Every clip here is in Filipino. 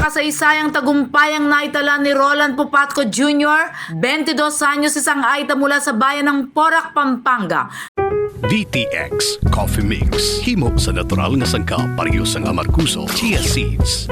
makasaysayang tagumpay ang naitala ni Roland Popatco Jr., 22 anyos, isang aita mula sa bayan ng Porac, Pampanga. DTX Coffee Mix. Himo sa natural nga sangka parehas ang amarkuso, chia seeds,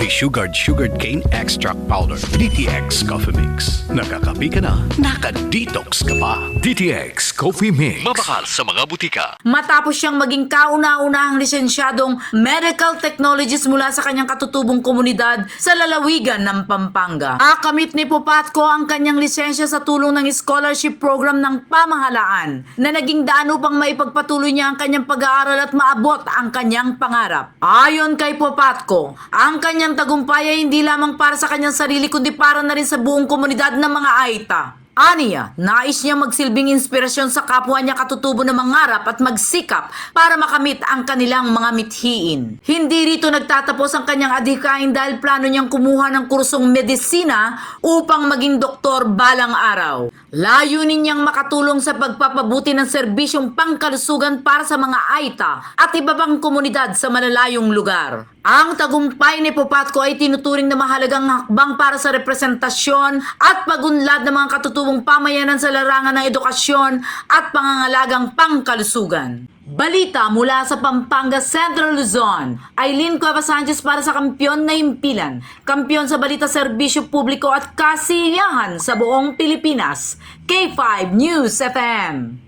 sugared cane extract powder. DTX Coffee Mix. Nakakapi ka na, naka-detox ka pa. DTX Coffee Mix. Mabakal sa mga butika. Matapos siyang maging kauna-unahang lisensyadong medical technologist mula sa kanyang katutubong komunidad sa lalawigan ng Pampanga. Akamit ni Popatco ang kanyang lisensya sa tulong ng scholarship program ng pamahalaan na naging daan upang maipagpatuloy niya ang kanyang pag-aaral at maabot ang kanyang pangarap. Ayon kay Popatco, ang kanyang tagumpay ay hindi lamang para sa kanyang sarili kundi para na rin sa buong komunidad ng mga Aita. Aniya, nais niya magsilbing inspirasyon sa kapwa niya katutubo na mangarap at magsikap para makamit ang kanilang mga mithiin. Hindi rito nagtatapos ang kanyang adhikain dahil plano niyang kumuha ng kursong medisina upang maging doktor balang araw. Layunin niyang makatulong sa pagpapabuti ng serbisyong pangkalusugan para sa mga Aita at iba pang komunidad sa malalayong lugar. Ang tagumpay ni Popatco ay tinuturing na mahalagang hakbang para sa representasyon at pagunlad ng mga katutubong pamayanan sa larangan ng edukasyon at pangangalagang pangkalusugan. Balita mula sa Pampanga, Central Luzon. Aileen Cueva Sanchez para sa Kampiyon na Himpilan. Kampiyon sa balita, serbisyo publiko at kasiyahan sa buong Pilipinas. K5 News FM.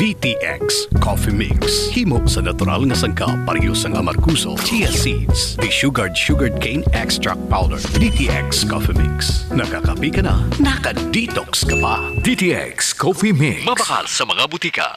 DTX Coffee Mix. Himo sa natural nga sangka parehas ang amarkuso, chia seeds, sugared cane extract powder. DTX Coffee Mix. Nakakapi ka na, naka-detox ka pa. DTX Coffee Mix. Mabakal sa mga butika.